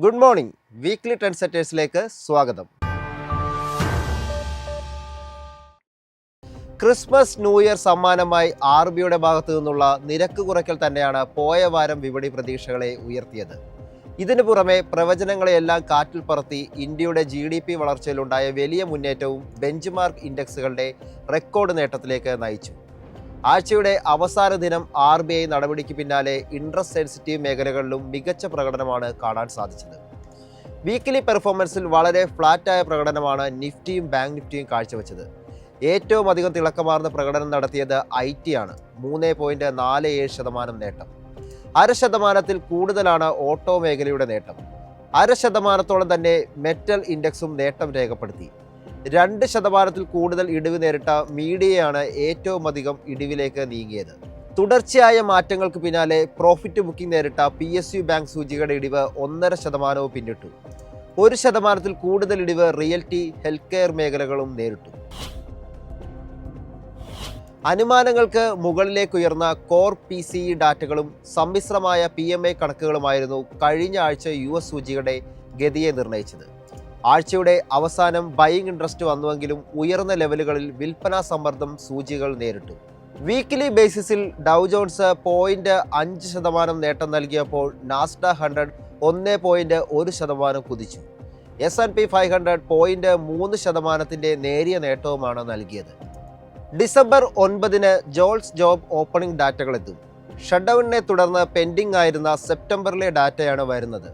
Good morning. Weekly trend സെറ്റേഴ്സിലേക്ക് സ്വാഗതം. Christmas new year സമ്മാനമായി RBIയുടെ ഭാഗത്തു നിന്നുള്ള നിരക്ക് കുറയ്ക്കൽ തന്നെയാണ് പോയ വാരം വിപണി പ്രതീക്ഷകളെ ഉയർത്തിയത്. ഇതിനു പുറമെ പ്രവചനങ്ങളെയെല്ലാം കാറ്റിൽ പറത്തി ഇന്ത്യയുടെ GDP വളർച്ചയിലുണ്ടായ വലിയ മുന്നേറ്റവും ബെഞ്ച് മാർക്ക് ഇൻഡെക്സുകളുടെ റെക്കോർഡ് നേട്ടത്തിലേക്ക് നയിച്ചു. ആഴ്ചയുടെ അവസാന ദിനം RBI നടപടിക്ക് പിന്നാലെ ഇൻട്രസ്റ്റ് സെൻസിറ്റീവ് മേഖലകളിലും മികച്ച പ്രകടനമാണ് കാണാൻ സാധിച്ചത്. വീക്കിലി പെർഫോമൻസിൽ വളരെ ഫ്ലാറ്റായ പ്രകടനമാണ് നിഫ്റ്റിയും ബാങ്ക് നിഫ്റ്റിയും കാഴ്ചവെച്ചത്. ഏറ്റവും അധികം തിളക്കമാർന്ന പ്രകടനം നടത്തിയത് IT ആണ്. 3.47% നേട്ടം. 0.5% കൂടുതലാണ് ഓട്ടോ മേഖലയുടെ നേട്ടം. 0.5% തന്നെ മെറ്റൽ ഇൻഡെക്സും നേട്ടം രേഖപ്പെടുത്തി. 2% കൂടുതൽ ഇടിവ് നേരിട്ട മീഡിയയാണ് ഏറ്റവും അധികം ഇടിവിലേക്ക് നീങ്ങിയത്. തുടർച്ചയായ മാറ്റങ്ങൾക്ക് പിന്നാലെ പ്രോഫിറ്റ് ബുക്കിംഗ് നേരിട്ട PSU ബാങ്ക് സൂചികയുടെ ഇടിവ് 1.5% പിന്നിട്ടു. 1% കൂടുതൽ ഇടിവ് റിയൽറ്റി, ഹെൽത്ത് കെയർ മേഖലകളും നേരിട്ടു. അനുമാനങ്ങൾക്ക് മുകളിലേക്കുയർന്ന കോർ PCE ഡാറ്റകളും സമ്മിശ്രമായ PMI കണക്കുകളുമായിരുന്നു കഴിഞ്ഞ ആഴ്ച US സൂചികയുടെ ഗതിയെ നിർണ്ണയിച്ചത്. ആഴ്ചയുടെ അവസാനം ബൈയിങ് ഇൻട്രസ്റ്റ് വന്നുവെങ്കിലും ഉയർന്ന ലെവലുകളിൽ വിൽപ്പനാ സമ്മർദ്ദം സൂചികൾ നേരിട്ടു. വീക്കിലി ബേസിസിൽ ഡൗ ജോൺസ് 0.5% നേട്ടം നൽകിയപ്പോൾ നാസ്ഡാക്ക് 100 1.1% കുതിച്ചു. S&P 500 0.3% നേരിയ നേട്ടവുമാണ് നൽകിയത്. ഡിസംബർ 9 ജോൾസ് ജോബ് ഓപ്പണിംഗ് ഡാറ്റകളെത്തും. ഷട്ട്ഡൗണിനെ തുടർന്ന് പെൻഡിംഗ് ആയിരുന്ന സെപ്റ്റംബറിലെ ഡാറ്റയാണ് വരുന്നത്.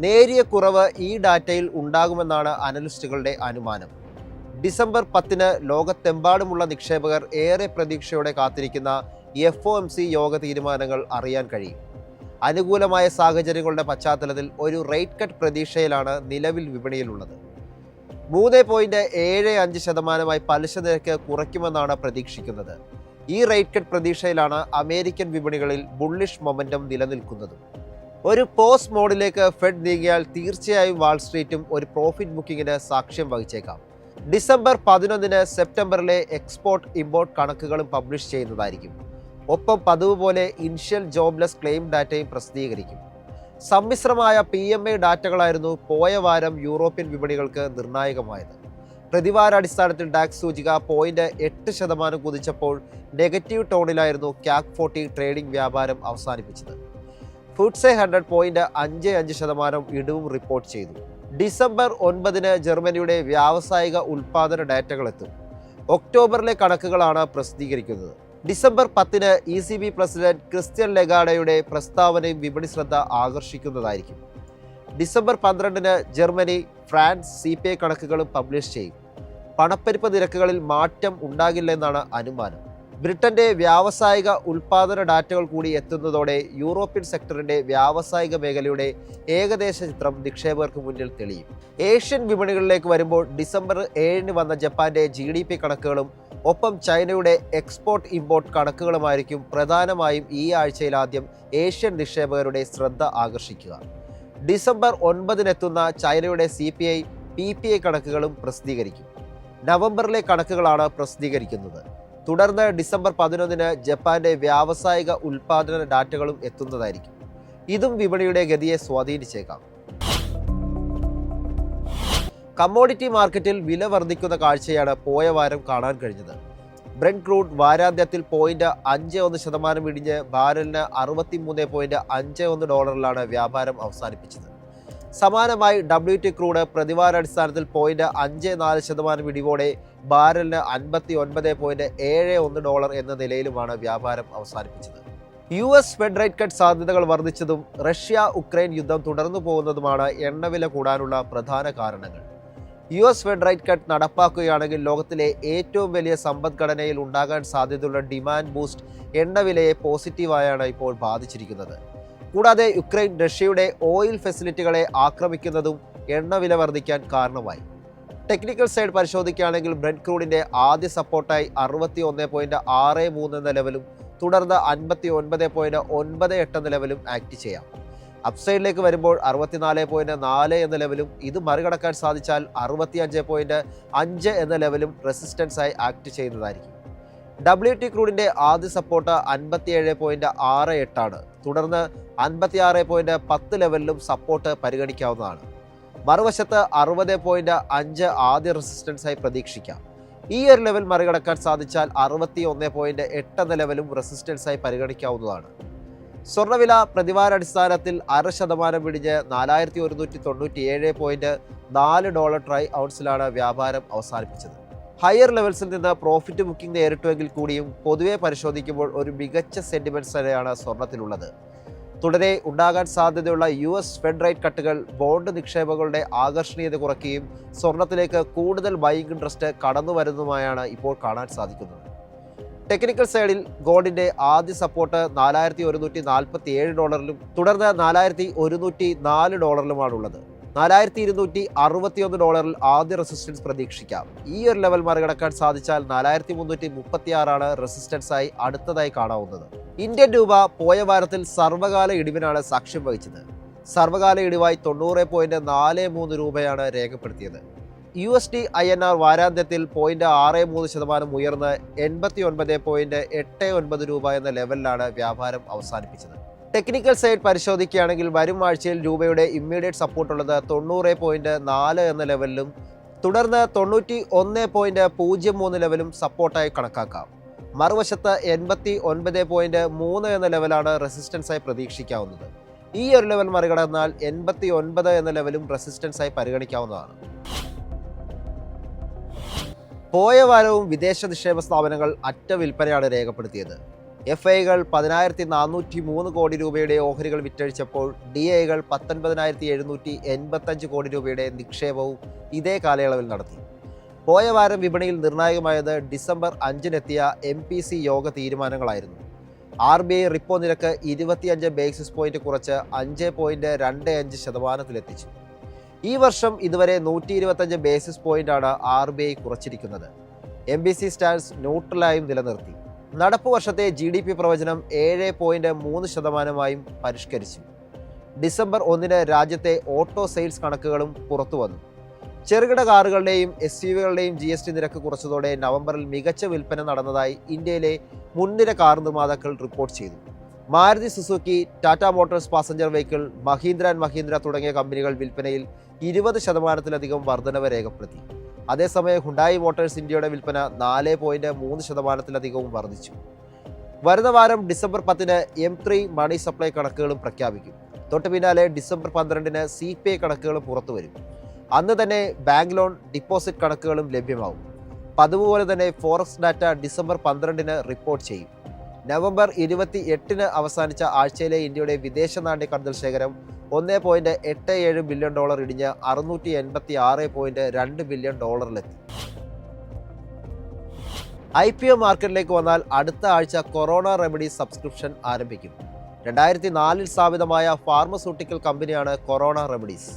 നേരിയ കുറവ് ഈ ഡാറ്റയിൽ ഉണ്ടാകുമെന്നാണ് അനലിസ്റ്റുകളുടെ അനുമാനം. ഡിസംബർ 10 ലോകത്തെമ്പാടുമുള്ള നിക്ഷേപകർ ഏറെ പ്രതീക്ഷയോടെ കാത്തിരിക്കുന്ന FOMC യോഗ തീരുമാനങ്ങൾ അറിയാൻ കഴിയും. അനുകൂലമായ സാഹചര്യങ്ങളുടെ പശ്ചാത്തലത്തിൽ ഒരു റേറ്റ് കട്ട് പ്രതീക്ഷയിലാണ് നിലവിൽ വിപണിയിലുള്ളത്. 3.75% പലിശ നിരക്ക് കുറയ്ക്കുമെന്നാണ് പ്രതീക്ഷിക്കുന്നത്. ഈ റേറ്റ് കട്ട് പ്രതീക്ഷയിലാണ് അമേരിക്കൻ വിപണികളിൽ ബുള്ളിഷ് മൊമെന്റം നിലനിൽക്കുന്നത്. ഒരു പോസ്റ്റ് മോഡിലേക്ക് ഫെഡ് നീങ്ങിയാൽ തീർച്ചയായും വാൾസ്ട്രീറ്റും ഒരു പ്രോഫിറ്റ് ബുക്കിങ്ങിന് സാക്ഷ്യം വഹിച്ചേക്കാം. ഡിസംബർ 11 സെപ്റ്റംബറിലെ എക്സ്പോർട്ട് ഇമ്പോർട്ട് കണക്കുകളും പബ്ലിഷ് ചെയ്യുന്നതായിരിക്കും. ഒപ്പം പതിവ് പോലെ ഇനിഷ്യൽ ജോബ്ലെസ് ക്ലെയിം ഡാറ്റയും പ്രസിദ്ധീകരിക്കും. സമ്മിശ്രമായ PMI ഡാറ്റകളായിരുന്നു പോയ വാരം യൂറോപ്യൻ വിപണികൾക്ക് നിർണായകമായത്. പ്രതിവാരാടിസ്ഥാനത്തിൽ ഡാക്സ് സൂചിക 0.8% കുതിച്ചപ്പോൾ നെഗറ്റീവ് ടോണിലായിരുന്നു CAC 40 ട്രേഡിംഗ് വ്യാപാരം അവസാനിപ്പിച്ചത്. FTSE 100 0.55% ഇടിവും റിപ്പോർട്ട് ചെയ്തു. ഡിസംബർ 9 ജർമ്മനിയുടെ വ്യാവസായിക ഉൽപ്പാദന ഡാറ്റകൾ എത്തും. ഒക്ടോബറിലെ കണക്കുകളാണ് പ്രസിദ്ധീകരിക്കുന്നത്. ഡിസംബർ 10 ECB പ്രസിഡന്റ് ക്രിസ്ത്യൻ ലെഗാഡയുടെ പ്രസ്താവനയും വിപണി ശ്രദ്ധ ആകർഷിക്കുന്നതായിരിക്കും. ഡിസംബർ 12 ജർമ്മനി, ഫ്രാൻസ് CPI കണക്കുകളും പബ്ലിഷ് ചെയ്യും. പണപ്പെരുപ്പ നിരക്കുകളിൽ മാറ്റം ഉണ്ടാകില്ലെന്നാണ് അനുമാനം. ബ്രിട്ടന്റെ വ്യാവസായിക ഉൽപ്പാദന ഡാറ്റകൾ കൂടി എത്തുന്നതോടെ യൂറോപ്യൻ സെക്ടറിന്റെ വ്യാവസായിക മേഖലയുടെ ഏകദേശ ചിത്രം നിക്ഷേപകർക്ക് മുന്നിൽ തെളിയും. ഏഷ്യൻ വിപണികളിലേക്ക് വരുമ്പോൾ ഡിസംബർ 7 വന്ന ജപ്പാന്റെ GDP കണക്കുകളും ഒപ്പം ചൈനയുടെ എക്സ്പോർട്ട് ഇമ്പോർട്ട് കണക്കുകളുമായിരിക്കും പ്രധാനമായും ഈ ആഴ്ചയിൽ ആദ്യം ഏഷ്യൻ നിക്ഷേപകരുടെ ശ്രദ്ധ ആകർഷിക്കുക. ഡിസംബർ 9 എത്തുന്ന ചൈനയുടെ CPI, PPI കണക്കുകളും പ്രസിദ്ധീകരിക്കും. നവംബറിലെ കണക്കുകളാണ് പ്രസിദ്ധീകരിക്കുന്നത്. തുടർന്ന് ഡിസംബർ 11 ജപ്പാന്റെ വ്യാവസായിക ഉൽപ്പാദന ഡാറ്റകളും എത്തുന്നതായിരിക്കും. ഇതും വിപണിയുടെ ഗതിയെ സ്വാധീനിച്ചേക്കാം. കമ്മോഡിറ്റി മാർക്കറ്റിൽ വില വർദ്ധിക്കുന്ന കാഴ്ചയാണ് പോയ വാരം കാണാൻ കഴിഞ്ഞത്. ബ്രെന്റ് ക്രൂഡ് വാരാന്ത്യത്തിൽ 0.51% ഇടിഞ്ഞ് ബാരലിന് $63.51 വ്യാപാരം അവസാനിപ്പിച്ചത്. സമാനമായി WT ക്രൂഡ് പ്രതിവാരാടിസ്ഥാനത്തിൽ 0.54% ഇടിവോടെ ബാരലിന് $59.71 എന്ന നിലയിലുമാണ് വ്യാപാരം അവസാനിപ്പിച്ചത്. US ഫെഡ് റേറ്റ് കട്ട് സാധ്യതകൾ വർദ്ധിച്ചതും റഷ്യ ഉക്രൈൻ യുദ്ധം തുടർന്നു പോകുന്നതുമാണ് എണ്ണവില കൂടാനുള്ള പ്രധാന കാരണങ്ങൾ. US ഫെഡ് റേറ്റ് കട്ട് നടപ്പാക്കുകയാണെങ്കിൽ ലോകത്തിലെ ഏറ്റവും വലിയ സമ്പദ്ഘടനയിൽ ഉണ്ടാകാൻ സാധ്യതയുള്ള ഡിമാൻഡ് ബൂസ്റ്റ് എണ്ണവിലയെ പോസിറ്റീവായാണ് ഇപ്പോൾ ബാധിച്ചിരിക്കുന്നത്. കൂടാതെ യുക്രൈൻ റഷ്യയുടെ ഓയിൽ ഫെസിലിറ്റികളെ ആക്രമിക്കുന്നതും എണ്ണവില വർദ്ധിക്കാൻ കാരണമായി. ടെക്നിക്കൽ സൈഡ് പരിശോധിക്കുകയാണെങ്കിൽ ബ്രെന്റ് ക്രൂഡിന്റെ ആദ്യ സപ്പോർട്ടായി 61.63 എന്ന ലെവലും തുടർന്ന് 59.98 എന്ന ലെവലും ആക്ട് ചെയ്യാം. അപ്സൈഡിലേക്ക് വരുമ്പോൾ 64.4 എന്ന ലെവലും ഇത് മറികടക്കാൻ സാധിച്ചാൽ 65.5 എന്ന ലെവലും റെസിസ്റ്റൻസായി ആക്ട് ചെയ്യുന്നതായിരിക്കും. WT ക്രൂഡിന്റെ ആദ്യ സപ്പോർട്ട് 57.68 ആണ്. തുടർന്ന് 56.10 ലെവലിലും സപ്പോർട്ട് പരിഗണിക്കാവുന്നതാണ്. മറുവശത്ത് 60.5 ആദ്യ റെസിസ്റ്റൻസായി പ്രതീക്ഷിക്കാം. ഈ ഒരു ലെവൽ മറികടക്കാൻ സാധിച്ചാൽ 61.8 എന്ന ലെവലും റെസിസ്റ്റൻസായി പരിഗണിക്കാവുന്നതാണ്. സ്വർണ്ണവില പ്രതിവാരാടിസ്ഥാനത്തിൽ 0.5% പിടിഞ്ഞ് $4197.4 ട്രൈ ഔൺസിലാണ് വ്യാപാരം അവസാനിപ്പിച്ചത്. ഹയർ ലെവൽസിൽ നിന്ന് പ്രോഫിറ്റ് ബുക്കിംഗ് നേരിട്ടുവെങ്കിൽ കൂടിയും പൊതുവെ പരിശോധിക്കുമ്പോൾ ഒരു മികച്ച സെന്റിമെന്റ്സ് തന്നെയാണ് സ്വർണ്ണത്തിലുള്ളത്. തുടരെ ഉണ്ടാകാൻ സാധ്യതയുള്ള US ഫെഡ് റേറ്റ് കട്ടുകൾ ബോണ്ട് നിക്ഷേപങ്ങളുടെ ആകർഷണീയത കുറയ്ക്കുകയും സ്വർണ്ണത്തിലേക്ക് കൂടുതൽ ബൈയിങ് ഇൻട്രസ്റ്റ് കടന്നു വരുന്നതുമായാണ് ഇപ്പോൾ കാണാൻ സാധിക്കുന്നത്. ടെക്നിക്കൽ സൈഡിൽ ഗോൾഡിന്റെ ആദ്യ സപ്പോർട്ട് $4147 തുടർന്ന് $4104 $4261 ആദ്യ റെസിസ്റ്റൻസ് പ്രതീക്ഷിക്കാം. ഈ ഒരു ലെവൽ മറികടക്കാൻ സാധിച്ചാൽ 4336 റെസിസ്റ്റൻസായി അടുത്തതായി കാണാവുന്നത്. ഇന്ത്യൻ രൂപ പോയ വാരത്തിൽ സർവ്വകാല ഇടിവിനാണ് സാക്ഷ്യം വഹിച്ചത്. സർവ്വകാല ഇടിവായി 90.43 രൂപയാണ് രേഖപ്പെടുത്തിയത്. USD INR വാരാന്ത്യത്തിൽ 0.63% ഉയർന്ന് 89.89 രൂപ എന്ന ലെവലിലാണ് വ്യാപാരം അവസാനിപ്പിച്ചത്. ടെക്നിക്കൽ സൈഡ് പരിശോധിക്കുകയാണെങ്കിൽ വരും ആഴ്ചയിൽ രൂപയുടെ ഇമ്മീഡിയറ്റ് സപ്പോർട്ടുള്ളത് 90.4 എന്ന ലെവലിലും തുടർന്ന് 91.03 ലെവലും സപ്പോർട്ടായി കണക്കാക്കാം. മറുവശത്ത് 89.3 എന്ന ലെവലാണ് റെസിസ്റ്റൻസായി പ്രതീക്ഷിക്കാവുന്നത്. ഈ ഒരു ലെവൽ മറികടന്നാൽ 89 എന്ന ലെവലും റെസിസ്റ്റൻസായി പരിഗണിക്കാവുന്നതാണ്. പോയ വാരവും വിദേശ നിക്ഷേപ സ്ഥാപനങ്ങൾ അറ്റ വിൽപ്പനയാണ് രേഖപ്പെടുത്തിയത്. FIകൾ 10,403 കോടി രൂപയുടെ ഓഹരികൾ വിറ്റഴിച്ചപ്പോൾ DIകൾ 19,785 കോടി രൂപയുടെ നിക്ഷേപവും ഇതേ കാലയളവിൽ നടത്തി. പോയ വാരം വിപണിയിൽ നിർണായകമായത് ഡിസംബർ 5-നെത്തിയ MPC യോഗ തീരുമാനങ്ങളായിരുന്നു. RBI റിപ്പോ നിരക്ക് 25 ബേസിസ് പോയിന്റ് കുറച്ച് 5.25%-ലെത്തിച്ചു. ഈ വർഷം ഇതുവരെ 125 ബേസിസ് പോയിന്റാണ് RBI കുറച്ചിരിക്കുന്നത്. MPC സ്റ്റാൻസ് ന്യൂട്രലായും നിലനിർത്തി. നടപ്പ് വർഷത്തെ GDP പ്രവചനം 7.3%-ആയും പരിഷ്കരിച്ചു. ഡിസംബർ 1 രാജ്യത്തെ ഓട്ടോ സെയിൽസ് കണക്കുകളും പുറത്തുവന്നു. ചെറുകിട കാറുകളുടെയും SUVകളുടെയും GST നിരക്ക് കുറച്ചതോടെ നവംബറിൽ മികച്ച വിൽപ്പന നടന്നതായി ഇന്ത്യയിലെ മുൻനിര കാർ നിർമ്മാതാക്കൾ റിപ്പോർട്ട് ചെയ്തു. Maruti Suzuki, Tata Motors passenger vehicle, Mahindra and Mahindra തുടങ്ങിയ കമ്പനികൾ വിൽപ്പനയിൽ 20%-ലധികം വർധനവ് രേഖപ്പെടുത്തി. അതേസമയം ഹുണ്ടായി മോട്ടോഴ്സ് ഇന്ത്യയുടെ വിൽപ്പന 4.3%-ലധികവും വർദ്ധിച്ചു. വരുന്ന വാരം ഡിസംബർ 10 M3 മണി സപ്ലൈ കണക്കുകളും പ്രഖ്യാപിക്കും. തൊട്ടു പിന്നാലെ ഡിസംബർ 12 CPI കണക്കുകളും പുറത്തുവരും. അന്ന് തന്നെ ബാങ്ക് ലോൺ ഡിപ്പോസിറ്റ് കണക്കുകളും ലഭ്യമാവും. പതിവ് പോലെ തന്നെ ഫോറക്സ് ഡാറ്റ ഡിസംബർ 12 റിപ്പോർട്ട് ചെയ്യും. നവംബർ 28 അവസാനിച്ച ആഴ്ചയിലെ ഇന്ത്യയുടെ വിദേശ നാണ്യ കരുതൽ ശേഖരം $1.87 ബില്യൺ ഇടിഞ്ഞ് $686.2 ബില്യൺ IPO മാർക്കറ്റിലേക്ക് വന്നാൽ അടുത്ത ആഴ്ച കൊറോണ റെമഡി സബ്സ്ക്രിപ്ഷൻ ആരംഭിക്കും. 2004 സ്ഥാപിതമായ ഫാർമസ്യൂട്ടിക്കൽ കമ്പനിയാണ് കൊറോണ റെമഡീസ്.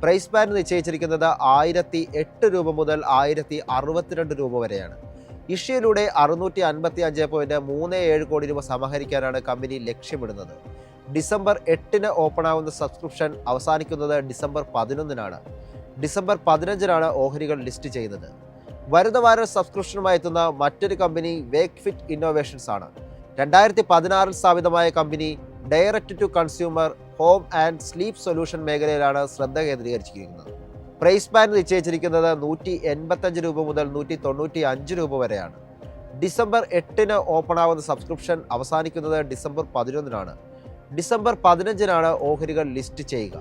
പ്രൈസ് ബാൻഡ് നിശ്ചയിച്ചിരിക്കുന്നത് 1008 രൂപ മുതൽ 1062 രൂപ വരെയാണ്. ഇഷ്യൂയിലൂടെ 655.37 കോടി രൂപ സമാഹരിക്കാനാണ് കമ്പനി ലക്ഷ്യമിടുന്നത്. ഡിസംബർ 8 ഓപ്പണാവുന്ന സബ്സ്ക്രിപ്ഷൻ അവസാനിക്കുന്നത് ഡിസംബർ 11. ഡിസംബർ 15 ഓഹരികൾ ലിസ്റ്റ് ചെയ്യുന്നത്. വരുന്ന വാരം സബ്സ്ക്രിപ്ഷനുമായി എത്തുന്ന മറ്റൊരു കമ്പനി വേക്ക് ഫിറ്റ് ഇന്നോവേഷൻസ് ആണ്. 2016 സ്ഥാപിതമായ company direct to consumer home and sleep solution മേഖലയിലാണ് ശ്രദ്ധ കേന്ദ്രീകരിച്ചിരിക്കുന്നത്. പ്രൈസ് ബാൻഡ് നിശ്ചയിച്ചിരിക്കുന്നത് 185 രൂപ മുതൽ 195 രൂപ വരെയാണ്. ഡിസംബർ 8 ഓപ്പണാവുന്ന സബ്സ്ക്രിപ്ഷൻ അവസാനിക്കുന്നത് ഡിസംബർ 11. ഡിസംബർ 15 ഓഹരികൾ ലിസ്റ്റ് ചെയ്യുക.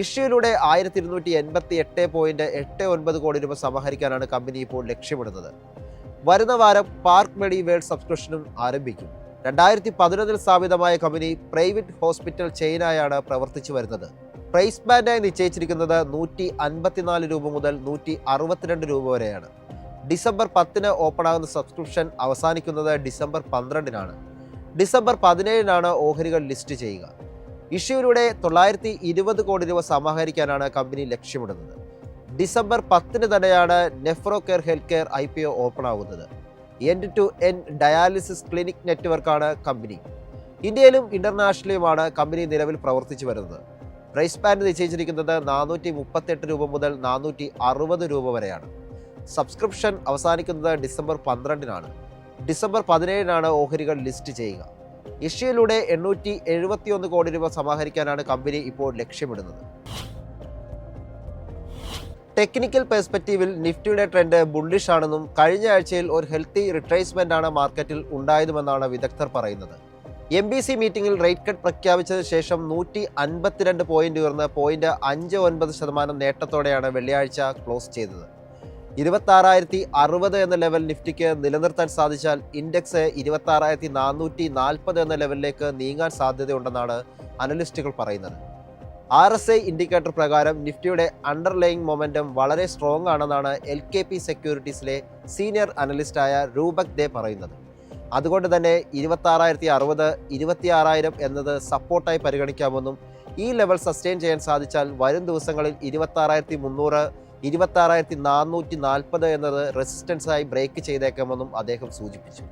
ഇഷ്യൂയിലൂടെ 1288.89 കോടി രൂപ സമാഹരിക്കാനാണ് കമ്പനി ഇപ്പോൾ ലക്ഷ്യമിടുന്നത്. വരുന്ന വാരം പാർക്ക് മെഡി വേൾഡ് സബ്സ്ക്രിപ്ഷനും ആരംഭിക്കും. 2011 സ്ഥാപിതമായ കമ്പനി പ്രൈവറ്റ് ഹോസ്പിറ്റൽ ചെയിനായാണ് പ്രവർത്തിച്ചു വരുന്നത്. പ്രൈസ് ബാൻഡായി നിശ്ചയിച്ചിരിക്കുന്നത് 154 രൂപ മുതൽ 162 രൂപ വരെയാണ്. ഡിസംബർ 10 ഓപ്പണാകുന്ന സബ്സ്ക്രിപ്ഷൻ അവസാനിക്കുന്നത് ഡിസംബർ 12. ഡിസംബർ 17 ഓഹരികൾ ലിസ്റ്റ് ചെയ്യുക. ഇഷ്യൂയിലൂടെ 920 കോടി രൂപ സമാഹരിക്കാനാണ് കമ്പനി ലക്ഷ്യമിടുന്നത്. ഡിസംബർ 10 തന്നെയാണ് Nephro Care Health Care IPO open ആകുന്നത്. End to end dialysis clinic നെറ്റ്വർക്കാണ് കമ്പനി. ഇന്ത്യയിലും ഇന്റർനാഷണലിലുമാണ് കമ്പനി നിലവിൽ പ്രവർത്തിച്ചു വരുന്നത്. പ്രൈസ് ബാൻഡ് നിശ്ചയിച്ചിരിക്കുന്നത് 438 രൂപ മുതൽ 460 രൂപ വരെയാണ്. സബ്സ്ക്രിപ്ഷൻ അവസാനിക്കുന്നത് ഡിസംബർ 12. ഡിസംബർ 17-നാണ് ഓഹരികൾ ലിസ്റ്റ് ചെയ്യുക. ഇഷ്യൂയിലൂടെ 871 കോടി രൂപ സമാഹരിക്കാനാണ് കമ്പനി ഇപ്പോൾ ലക്ഷ്യമിടുന്നത്. ടെക്നിക്കൽ പെർസ്പെക്റ്റീവിൽ നിഫ്റ്റിയുടെ ട്രെൻഡ് ബുള്ളിഷ് ആണെന്നും കഴിഞ്ഞ ആഴ്ചയിൽ ഒരു ഹെൽത്തി റിട്രേസ്മെന്റ് ആണ് മാർക്കറ്റിൽ ഉണ്ടായതുമെന്നാണ് വിദഗ്ധർ പറയുന്നത്. MBC മീറ്റിംഗിൽ റേറ്റ് കട്ട് പ്രഖ്യാപിച്ചതിന് ശേഷം 152 പോയിന്റ് ഉയർന്ന് 0.59% നേട്ടത്തോടെയാണ് വെള്ളിയാഴ്ച ക്ലോസ് ചെയ്തത്. 26,060 എന്ന ലെവൽ നിഫ്റ്റിക്ക് നിലനിർത്താൻ സാധിച്ചാൽ ഇൻഡെക്സ് 26,440 എന്ന ലെവലിലേക്ക് നീങ്ങാൻ സാധ്യതയുണ്ടെന്നാണ് അനലിസ്റ്റുകൾ പറയുന്നത്. RSI ഇൻഡിക്കേറ്റർ പ്രകാരം നിഫ്റ്റിയുടെ അണ്ടർലൈയിങ് മൊമെന്റം വളരെ സ്ട്രോങ് ആണെന്നാണ് LKP സെക്യൂരിറ്റീസിലെ സീനിയർ അനലിസ്റ്റായ രൂപക് ദേ പറയുന്നത്. അതുകൊണ്ട് തന്നെ 26,060, 26,000 എന്നത് സപ്പോർട്ടായി പരിഗണിക്കാമെന്നും ഈ ലെവൽ സസ്റ്റെയിൻ ചെയ്യാൻ സാധിച്ചാൽ വരും ദിവസങ്ങളിൽ 26,300, 26,440 എന്നത് റെസിസ്റ്റൻസായി ബ്രേക്ക് ചെയ്തേക്കാമെന്നും അദ്ദേഹം സൂചിപ്പിച്ചു.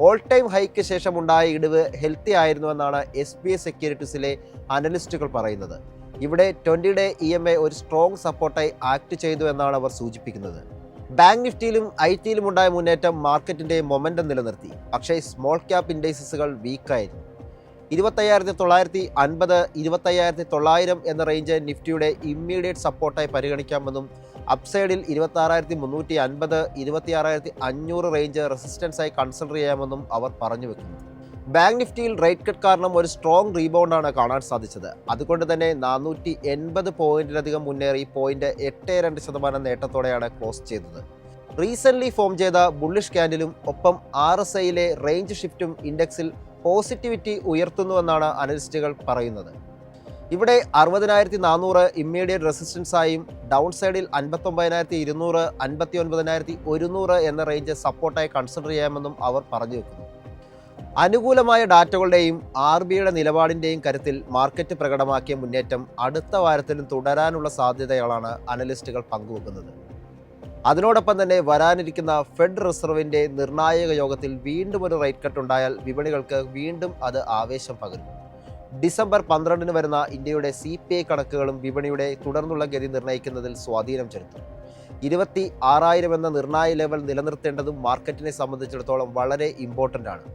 ഓൾ ടൈം ഹൈക്ക് ശേഷമുണ്ടായ ഇടിവ് ഹെൽത്തി ആയിരുന്നുവെന്നാണ് SBI സെക്യൂരിറ്റീസിലെ അനലിസ്റ്റുകൾ പറയുന്നത്. ഇവിടെ 20-ഡേ EMA ഒരു സ്ട്രോങ് സപ്പോർട്ടായി ആക്ട് ചെയ്തു എന്നാണ് അവർ സൂചിപ്പിക്കുന്നത്. ബാങ്ക് നിഫ്റ്റിയിലും IT-യിലും ഉണ്ടായ മുന്നേറ്റം മാർക്കറ്റിന്റെ മൊമെന്റം നിലനിർത്തി. പക്ഷേ സ്മോൾ ക്യാപ് ഇൻഡെക്സുകൾ വീക്കായിരുന്നു. 25,950, 25,900 എന്ന റേഞ്ച് നിഫ്റ്റിയുടെ ഇമ്മീഡിയറ്റ് സപ്പോർട്ടായി പരിഗണിക്കാമെന്നും അപ്സൈഡിൽ 26,350, 26,500 റേഞ്ച് റെസിസ്റ്റൻസായി കൺസിഡർ ചെയ്യാമെന്നും അവർ പറഞ്ഞു വെക്കുന്നു. ബാങ്ക് നിഫ്റ്റിയിൽ റേറ്റ് കട്ട് കാരണം ഒരു സ്ട്രോങ് റീബൗണ്ടാണ് കാണാൻ സാധിച്ചത്. അതുകൊണ്ട് തന്നെ 480 പോയിന്റിലധികം മുന്നേറി 0.82% നേട്ടത്തോടെയാണ് ക്ലോസ് ചെയ്തത്. റീസെന്റ് ഫോം ചെയ്ത ബുള്ളിഷ് ക്യാൻഡിലും ഒപ്പം RSIയിലെ റേഞ്ച് ഷിഫ്റ്റും ഇൻഡെക്സിൽ പോസിറ്റിവിറ്റി ഉയർത്തുന്നുവെന്നാണ് അനലിസ്റ്റുകൾ പറയുന്നത്. ഇവിടെ 60,400 ഇമ്മീഡിയറ്റ് റെസിസ്റ്റൻസായും ഡൗൺ സൈഡിൽ 59,200, 59,100 എന്ന റേഞ്ച് സപ്പോർട്ടായി കൺസിഡർ ചെയ്യാമെന്നും അവർ പറഞ്ഞു വെക്കുന്നു. അനുകൂലമായ ഡാറ്റകളുടെയും RBIയുടെ നിലപാടിൻ്റെയും കരുത്തിൽ മാർക്കറ്റ് പ്രകടമാക്കിയ മുന്നേറ്റം അടുത്ത വാരത്തിലും തുടരാനുള്ള സാധ്യതകളാണ് അനലിസ്റ്റുകൾ പങ്കുവെക്കുന്നത്. അതിനോടൊപ്പം തന്നെ വരാനിരിക്കുന്ന ഫെഡ് റിസർവിൻ്റെ നിർണായക യോഗത്തിൽ വീണ്ടും ഒരു റേറ്റ് കട്ട് ഉണ്ടായാൽ വിപണികൾക്ക് വീണ്ടും അത് ആവേശം പകരും. ഡിസംബർ 12-ന് വരുന്ന ഇന്ത്യയുടെ CPI കണക്കുകളും വിപണിയുടെ തുടർന്നുള്ള ഗതി നിർണ്ണയിക്കുന്നതിൽ സ്വാധീനം ചെലുത്തും. 26,000 എന്ന നിർണായക ലെവൽ നിലനിർത്തേണ്ടതും മാർക്കറ്റിനെ സംബന്ധിച്ചിടത്തോളം വളരെ ഇമ്പോർട്ടൻ്റ് ആണ്.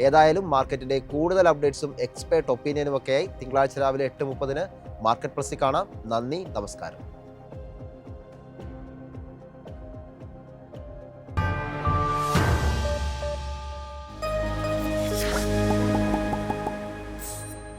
ഏതായാലും മാർക്കറ്റിൻ്റെ കൂടുതൽ അപ്ഡേറ്റ്സും എക്സ്പേർട്ട് ഒപ്പീനിയനും ഒക്കെയായി തിങ്കളാഴ്ച രാവിലെ 8:30-ന് മാർക്കറ്റ് പ്ലസിൽ കാണാം. നന്ദി, നമസ്കാരം.